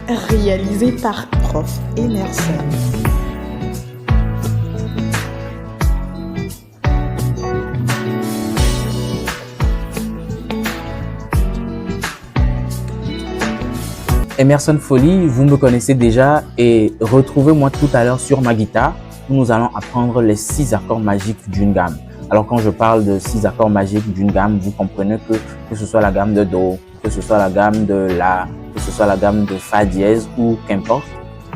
réalisé par Prof Emerson. Emerson Folly, vous me connaissez déjà et retrouvez-moi tout à l'heure sur ma guitare où nous allons apprendre les 6 accords magiques d'une gamme. Alors quand je parle de 6 accords magiques d'une gamme, vous comprenez que ce soit la gamme de Do, que ce soit la gamme de La, que ce soit la gamme de Fa dièse ou qu'importe,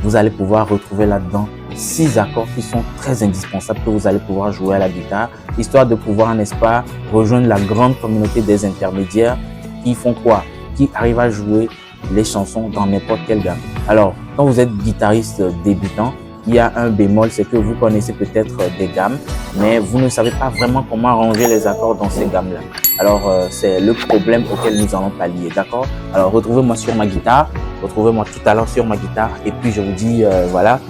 vous allez pouvoir retrouver là-dedans 6 accords qui sont très indispensables que vous allez pouvoir jouer à la guitare, histoire de pouvoir, n'est-ce pas, rejoindre la grande communauté des intermédiaires qui font quoi? Qui arrivent à jouer les chansons dans n'importe quelle gamme. Alors, quand vous êtes guitariste débutant, il y a un bémol, c'est que vous connaissez peut-être des gammes, mais vous ne savez pas vraiment comment arranger les accords dans ces gammes-là. Alors, c'est le problème auquel nous allons pallier, d'accord? Alors, retrouvez-moi sur ma guitare, retrouvez-moi tout à l'heure sur ma guitare, et puis je vous dis, voilà.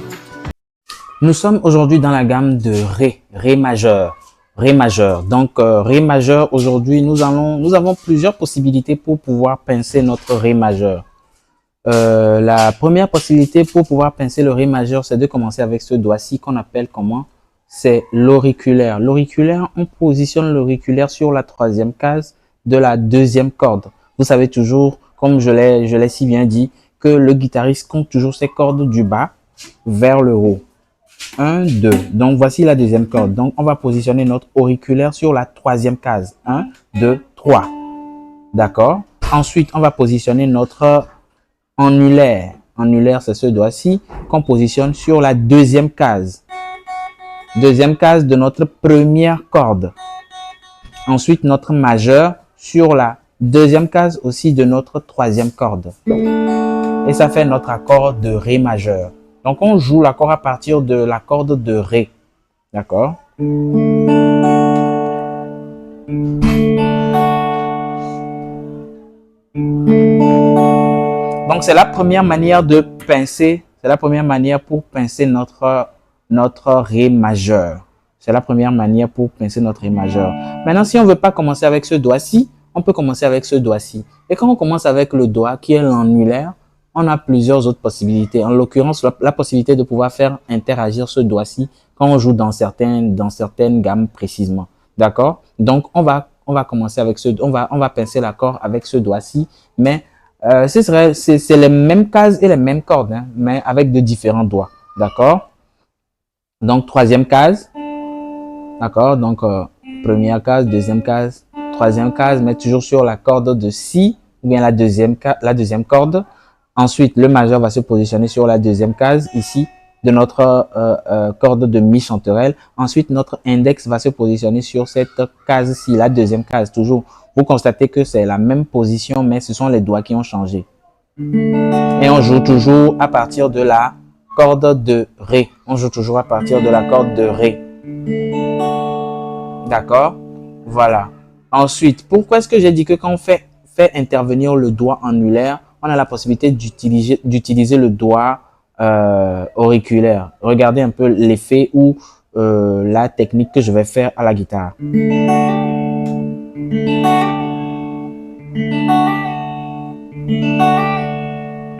Nous sommes aujourd'hui dans la gamme de Ré majeur. Ré majeur. Donc, Ré majeur, aujourd'hui, nous avons plusieurs possibilités pour pouvoir pincer notre Ré majeur. La première possibilité pour pouvoir pincer le Ré majeur, c'est de commencer avec ce doigt-ci qu'on appelle comment? C'est l'auriculaire. L'auriculaire, on positionne l'auriculaire sur la 3e case de la 2e corde. Vous savez toujours, comme je l'ai si bien dit, que le guitariste compte toujours ses cordes du bas vers le haut. 1, 2. Donc, voici la 2e corde. Donc, on va positionner notre auriculaire sur la 3e case. 1, 2, 3. D'accord? Ensuite, on va positionner notre annulaire. Annulaire, c'est ce doigt-ci qu'on positionne sur la 2e case. 2e case de notre première corde. Ensuite, notre majeur sur la 2e case aussi de notre 3e corde. Et ça fait notre accord de Ré majeur. Donc, on joue l'accord à partir de la corde de Ré. D'accord? Donc, c'est la première manière de pincer. C'est la première manière pour pincer notre Ré majeur. C'est la première manière pour pincer notre Ré majeur. Maintenant, si on ne veut pas commencer avec ce doigt-ci, on peut commencer avec ce doigt-ci. Et quand on commence avec le doigt qui est l'annulaire, on a plusieurs autres possibilités. En l'occurrence, la possibilité de pouvoir faire interagir ce doigt-ci quand on joue dans certaines gammes précisément. D'accord? Donc, on va commencer avec on va pincer l'accord avec ce doigt-ci, mais c'est les mêmes cases et les mêmes cordes, hein, mais avec de différents doigts. D'accord? Donc, 3e case. D'accord? Donc, première case, 2e case, 3e case, mais toujours sur la corde de Si, ou bien la deuxième corde. Ensuite, le majeur va se positionner sur la 2e case, ici, de notre corde de Mi chanterelle. Ensuite, notre index va se positionner sur cette case-ci, la 2e case, toujours. Vous constatez que c'est la même position, mais ce sont les doigts qui ont changé. Et on joue toujours à partir de la corde de Ré. On joue toujours à partir de la corde de Ré. D'accord? Voilà. Ensuite, pourquoi est-ce que j'ai dit que quand on fait intervenir le doigt annulaire, on a la possibilité d'utiliser le doigt auriculaire. Regardez un peu l'effet ou la technique que je vais faire à la guitare.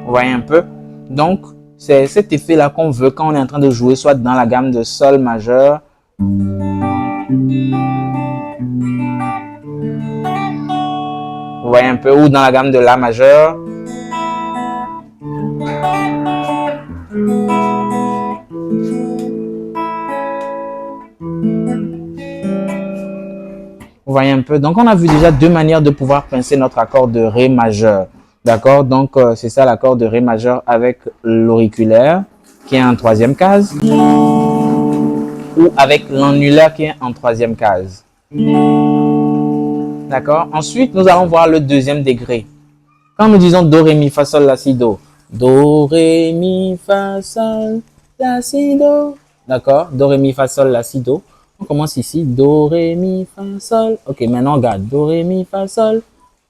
Vous voyez un peu? Donc, c'est cet effet-là qu'on veut quand on est en train de jouer soit dans la gamme de Sol majeur. Vous voyez un peu? Ou dans la gamme de La majeur. Vous voyez un peu? Donc, on a vu déjà 2 manières de pouvoir pincer notre accord de Ré majeur. D'accord? Donc, c'est ça l'accord de Ré majeur avec l'auriculaire qui est en 3e case ou avec l'annulaire qui est en 3e case. D'accord? Ensuite, nous allons voir le 2e degré. Quand nous disons Do, Ré, Mi, Fa, Sol, La, Si, Do. Do, Ré, Mi, Fa, Sol, La, Si, Do. D'accord? Do, Ré, Mi, Fa, Sol, La, Si, Do. On commence ici. Do, Ré, Mi, Fa, Sol. Ok, maintenant on regarde. Do, Ré, Mi, Fa, Sol.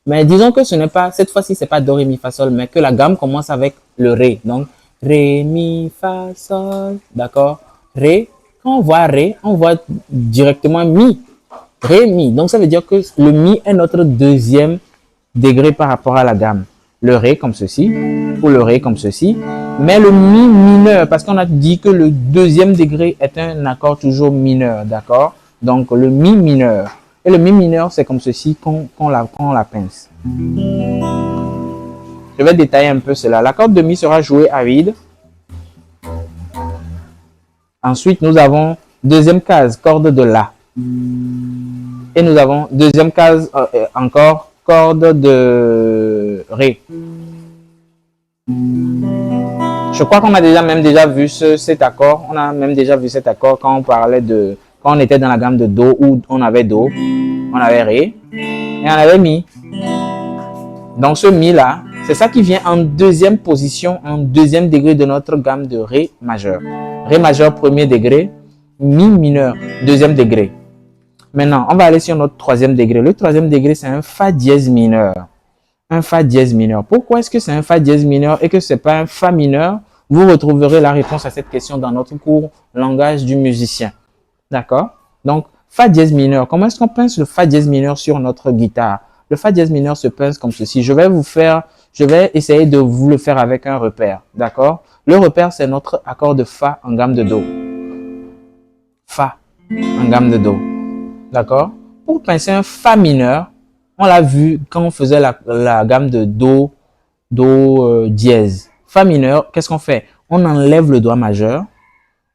Mais disons que ce n'est pas, cette fois-ci, c'est pas Do, Ré, Mi, Fa, Sol, mais que la gamme commence avec le Ré. Donc, Ré, Mi, Fa, Sol. D'accord? Ré. Quand on voit Ré, on voit directement Mi. Ré, Mi. Donc, ça veut dire que le Mi est notre 2e degré par rapport à la gamme. Le Ré, comme ceci. pour le Ré comme ceci. Mais le Mi mineur, parce qu'on a dit que le deuxième degré est un accord toujours mineur, d'accord? Donc le Mi mineur. Et le Mi mineur, c'est comme ceci qu'on la pince. Je vais détailler un peu cela. La corde de Mi sera jouée à vide. Ensuite, nous avons deuxième case, corde de La. Et nous avons deuxième case encore, corde de Ré. Je crois qu'on a déjà vu cet accord. On a même déjà vu cet accord quand on parlait de... Quand on était dans la gamme de Do, où on avait Do, on avait Ré, et on avait Mi. Donc ce Mi là, c'est ça qui vient en deuxième position, en deuxième degré de notre gamme de Ré majeur. Ré majeur premier degré, Mi mineur deuxième degré. Maintenant, on va aller sur notre troisième degré. Le troisième degré, c'est un Fa dièse mineur. Un Fa dièse mineur. Pourquoi est-ce que c'est un Fa dièse mineur et que ce n'est pas un Fa mineur? Vous retrouverez la réponse à cette question dans notre cours langage du musicien. D'accord? Donc, Fa dièse mineur. Comment est-ce qu'on pince le Fa dièse mineur sur notre guitare? Le Fa dièse mineur se pince comme ceci. Je vais essayer de vous le faire avec un repère. D'accord? Le repère, c'est notre accord de Fa en gamme de Do. Fa en gamme de Do. D'accord? Pour pincer un Fa mineur, on l'a vu quand on faisait la gamme de Do dièse. Fa mineur, qu'est-ce qu'on fait? On enlève le doigt majeur,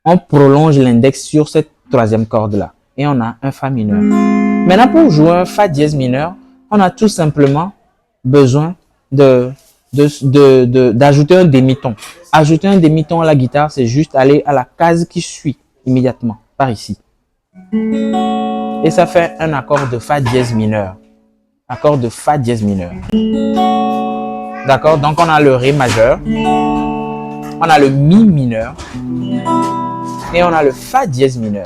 on prolonge l'index sur cette troisième corde-là et on a un Fa mineur. Maintenant, pour jouer un Fa dièse mineur, on a tout simplement besoin d'ajouter un demi-ton. Ajouter un demi-ton à la guitare, c'est juste aller à la case qui suit immédiatement, par ici. Et ça fait un accord de Fa dièse mineur. Accord de Fa dièse mineur. D'accord? Donc on a le Ré majeur, on a le Mi mineur et on a le Fa dièse mineur.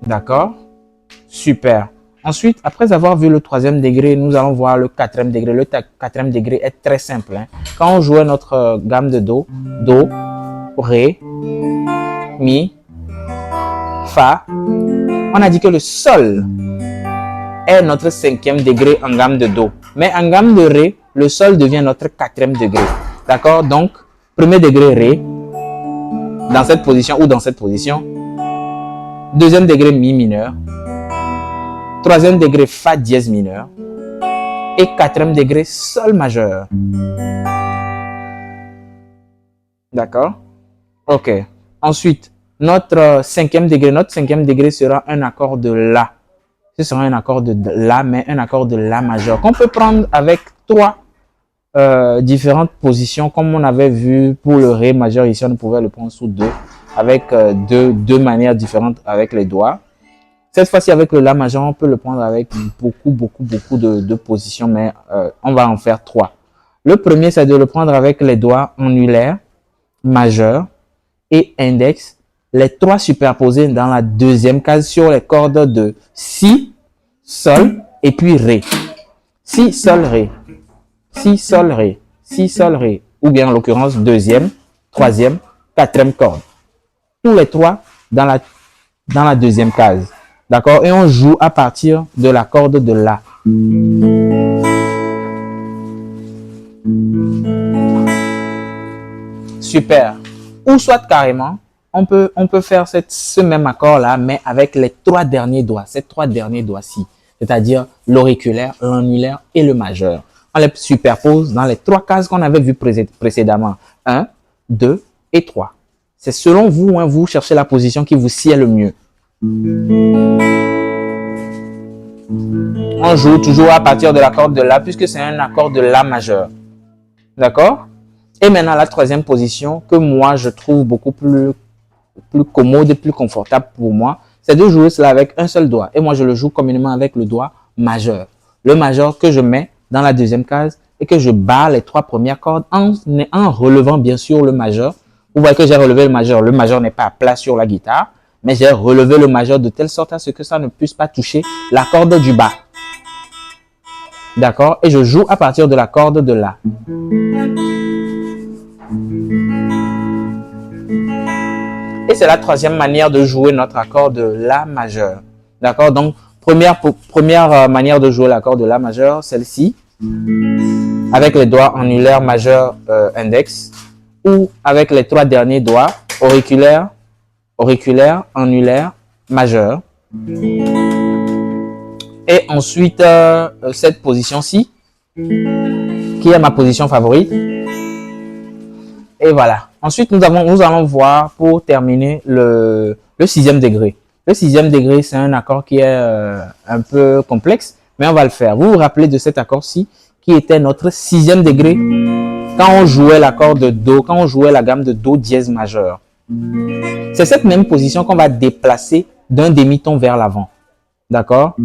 D'accord? Super. Ensuite, après avoir vu le troisième degré, nous allons voir le quatrième degré. Le quatrième degré est très simple. Quand on jouait notre gamme de Do, Ré, Mi, Fa, on a dit que le Sol est notre cinquième degré en gamme de Do. Mais en gamme de Ré, le Sol devient notre quatrième degré. D'accord? Donc, premier degré Ré, dans cette position ou dans cette position. Deuxième degré Mi mineur. Troisième degré Fa dièse mineur. Et quatrième degré Sol majeur. D'accord? Ok. Ensuite, notre cinquième degré sera un accord de La. Ce sera un accord de La, mais un accord de La majeur qu'on peut prendre avec trois différentes positions, comme on avait vu pour le Ré majeur. Ici, on pouvait le prendre sous deux, avec deux manières différentes avec les doigts. Cette fois-ci, avec le La majeur, on peut le prendre avec beaucoup de positions, mais on va en faire trois. Le premier, c'est de le prendre avec les doigts annulaires, majeur et index, les trois superposés dans la deuxième case sur les cordes de Si, Sol et puis Ré. Si, Sol, Ré. Si, Sol, Ré. Si, Sol, Ré. Ou bien en l'occurrence, deuxième, troisième, quatrième corde. Tous les trois dans la deuxième case. D'accord? Et on joue à partir de la corde de La. Super. Ou soit carrément, on peut faire ce même accord-là, mais avec les trois derniers doigts, ces trois derniers doigts-ci, c'est-à-dire l'auriculaire, l'annulaire et le majeur. On les superpose dans les trois cases qu'on avait vues précédemment. 1, 2 et 3. C'est selon vous, hein, vous cherchez la position qui vous sied le mieux. On joue toujours à partir de l'accord de La, puisque c'est un accord de La majeur. D'accord? Et maintenant, la troisième position que moi, je trouve beaucoup plus commode et plus confortable pour moi, c'est de jouer cela avec un seul doigt. Et moi, je le joue communément avec le doigt majeur. Le majeur que je mets dans la deuxième case et que je barre les trois premières cordes en relevant bien sûr le majeur. Vous voyez que j'ai relevé le majeur. Le majeur n'est pas à plat sur la guitare, mais j'ai relevé le majeur de telle sorte à ce que ça ne puisse pas toucher la corde du bas. D'accord? Et je joue à partir de la corde de La. Et c'est la troisième manière de jouer notre accord de La majeur. D'accord? Donc, première manière de jouer l'accord de La majeur, celle-ci. avec les doigts annulaire, majeur, index, ou avec les trois derniers doigts, auriculaire, auriculaire, annulaire, majeur. Et ensuite, cette position-ci, qui est ma position favorite. Et voilà. Ensuite, nous allons voir pour terminer le sixième degré. Le sixième degré, c'est un accord qui est un peu complexe, mais on va le faire. Vous vous rappelez de cet accord-ci, qui était notre sixième degré quand on jouait l'accord de Do, quand on jouait la gamme de Do dièse majeur. C'est cette même position qu'on va déplacer d'un demi-ton vers l'avant. D'accord?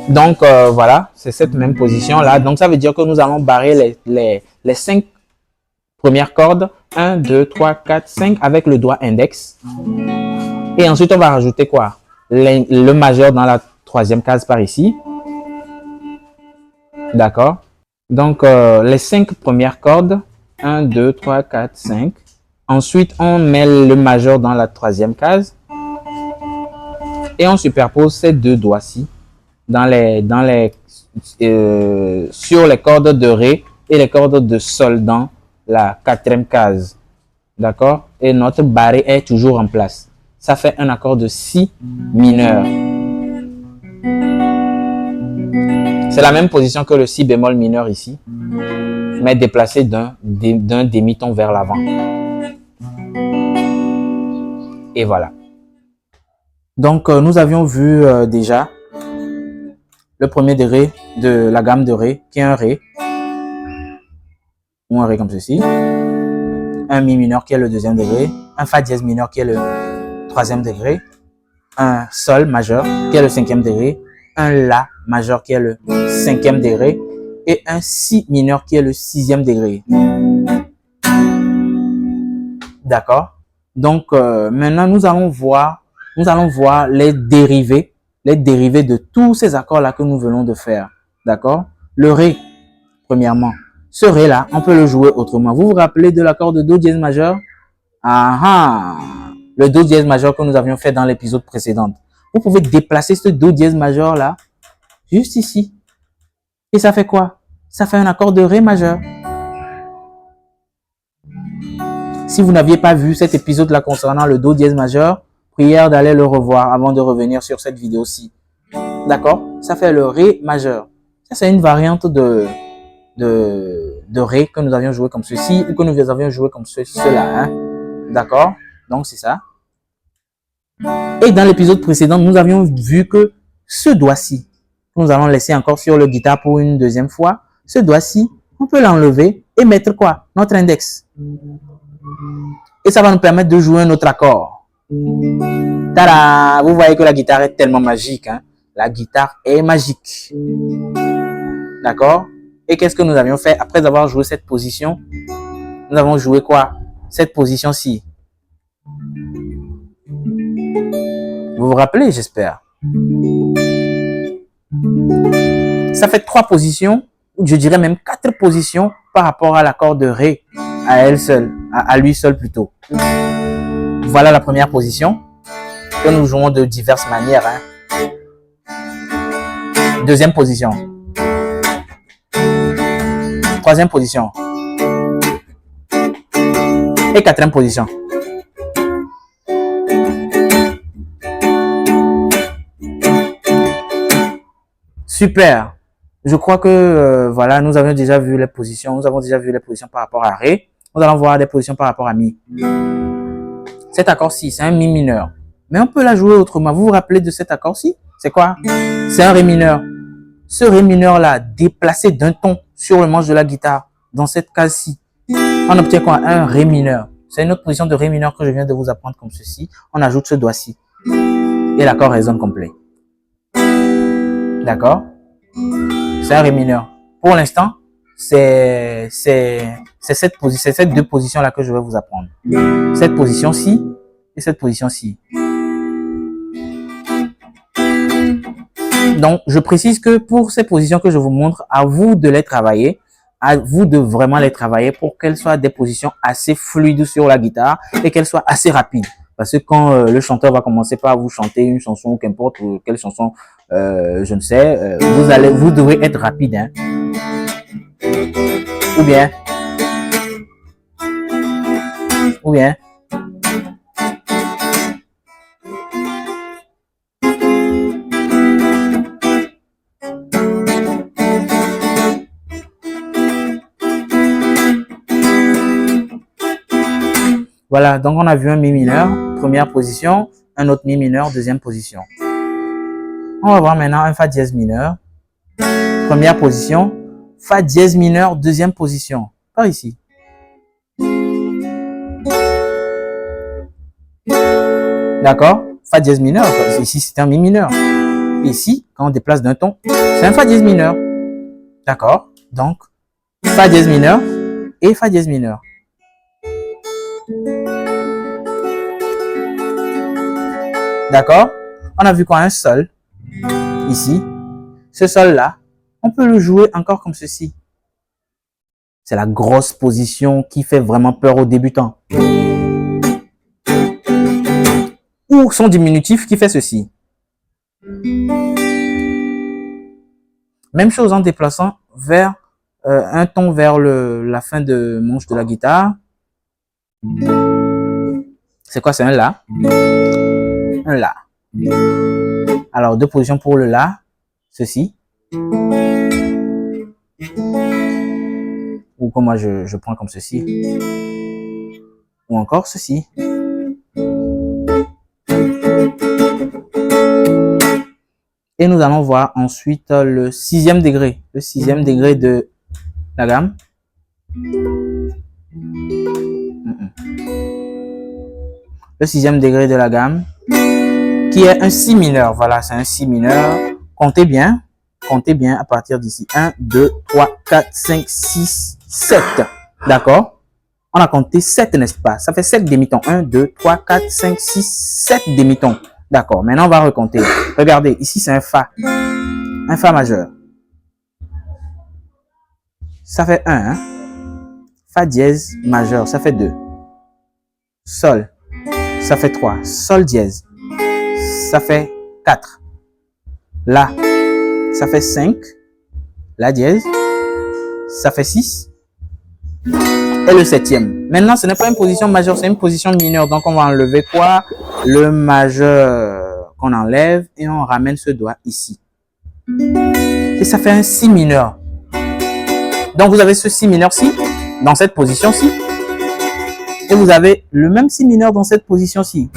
Donc, voilà, c'est cette même position-là. Donc, ça veut dire que nous allons barrer les 5 premières cordes. 1, 2, 3, 4, 5 avec le doigt index. Et ensuite, on va rajouter quoi? Le majeur dans la troisième case par ici. D'accord? Donc, les 5 premières cordes. 1, 2, 3, 4, 5. Ensuite, on met le majeur dans la troisième case. Et on superpose ces deux doigts-ci sur les cordes de Ré et les cordes de Sol dans la quatrième case. D'accord? Et notre barré est toujours en place. Ça fait un accord de Si mineur. C'est la même position que le Si bémol mineur ici, mais déplacé d'un demi-ton vers l'avant. Et voilà. Donc, nous avions vu déjà le premier degré de la gamme de Ré, qui est un Ré, ou un Ré comme ceci, un Mi mineur qui est le deuxième degré, un Fa dièse mineur qui est le troisième degré, un Sol majeur qui est le cinquième degré, un La majeur qui est le cinquième degré, et un Si mineur qui est le sixième degré. D'accord? Donc, maintenant, nous allons voir les dérivés de tous ces accords-là que nous venons de faire. D'accord? Le Ré, premièrement. Ce Ré-là, on peut le jouer autrement. Vous vous rappelez de l'accord de Do dièse majeur? Le Do dièse majeur que nous avions fait dans l'épisode précédent. Vous pouvez déplacer ce Do dièse majeur-là, juste ici. Et ça fait quoi? Ça fait un accord de Ré majeur. Si vous n'aviez pas vu cet épisode-là concernant le Do dièse majeur, prière d'aller le revoir avant de revenir sur cette vidéo-ci. D'accord? Ça fait le Ré majeur. Ça, c'est une variante de Ré que nous avions joué comme ceci ou que nous avions joué comme cela. Hein? D'accord? Donc, c'est ça. Et dans l'épisode précédent, nous avions vu que ce doigt-ci, nous allons laisser encore sur le guitare pour une deuxième fois. Ce doigt-ci, on peut l'enlever et mettre quoi? Notre index. Et ça va nous permettre de jouer un autre accord. Tada! Vous voyez que la guitare est tellement magique. Hein? La guitare est magique. D'accord? Et qu'est-ce que nous avions fait après avoir joué cette position? Nous avons joué quoi? Cette position-ci. Vous vous rappelez, j'espère. Ça fait 3 positions, je dirais même 4 positions par rapport à l'accord de Ré, à elle seule, à lui seul plutôt. Voilà la première position que nous jouons de diverses manières. Hein. Deuxième position. Troisième position. Et quatrième position. Super. Je crois que voilà, nous avons déjà vu les positions. Nous avons déjà vu les positions par rapport à Ré. Nous allons voir des positions par rapport à Mi. Cet accord-ci, c'est un Mi mineur. Mais on peut la jouer autrement. Vous vous rappelez de cet accord-ci? C'est quoi? C'est un Ré mineur. Ce Ré mineur-là, déplacé d'un ton sur le manche de la guitare, dans cette case-ci, on obtient quoi? Un Ré mineur. C'est une autre position de Ré mineur que je viens de vous apprendre comme ceci. On ajoute ce doigt-ci. Et l'accord résonne complet. D'accord? C'est un Ré mineur. Pour l'instant, c'est ces deux positions-là que je vais vous apprendre. Cette position-ci et cette position-ci. Donc, je précise que pour ces positions que je vous montre, à vous de les travailler, à vous de vraiment les travailler pour qu'elles soient des positions assez fluides sur la guitare et qu'elles soient assez rapides. Parce que quand le chanteur va commencer par vous chanter une chanson, qu'importe quelle chanson je ne sais, vous devrez être rapide, hein. Ou bien. Voilà, donc on a vu un mi mineur, première position, un autre mi mineur, deuxième position. On va voir maintenant un fa dièse mineur, première position, fa dièse mineur, deuxième position, par ici. D'accord? Fa dièse mineur, ici c'est un mi mineur. Ici, quand on déplace d'un ton, c'est un fa dièse mineur. D'accord? Donc, fa dièse mineur et fa dièse mineur. D'accord? On a vu qu'on a un sol, ici. Ce sol-là, on peut le jouer encore comme ceci. C'est la grosse position qui fait vraiment peur aux débutants. Ou son diminutif qui fait ceci. Même chose en déplaçant vers un ton vers la fin de manche de la guitare. C'est quoi? C'est un La. Un La. Alors, deux positions pour le La. Ceci. Ou comme moi, je prends comme ceci. Ou encore ceci. Et nous allons voir ensuite le sixième degré. Le sixième degré de la gamme. Le sixième degré de la gamme. Qui est un si mineur. Voilà, c'est un si mineur. Comptez bien à partir d'ici. 1, 2, 3, 4, 5, 6, 7. D'accord? On a compté 7, n'est-ce pas? Ça fait 7 demi-tons. 1, 2, 3, 4, 5, 6, 7 demi-tons. D'accord, maintenant on va recompter. Regardez, ici c'est un Fa. Un Fa majeur. Ça fait 1. Hein? Fa dièse majeur, ça fait 2. Sol, ça fait 3. Sol dièse, ça fait 4. La, ça fait 5. La dièse, ça fait 6. Et le septième. Maintenant, ce n'est pas une position majeure, c'est une position mineure. Donc, on va enlever quoi? Le majeur qu'on enlève et on ramène ce doigt ici. Et ça fait un si mineur. Donc, vous avez ce si mineur-ci dans cette position-ci. Et vous avez le même si mineur dans cette position-ci.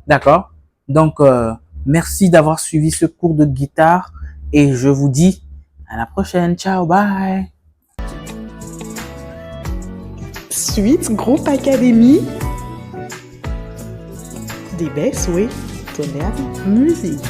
D'accord? Donc, merci d'avoir suivi ce cours de guitare et je vous dis à la prochaine. Ciao, bye! Suite Groupe Académie. Des belles souhaits, tonnerre, musique.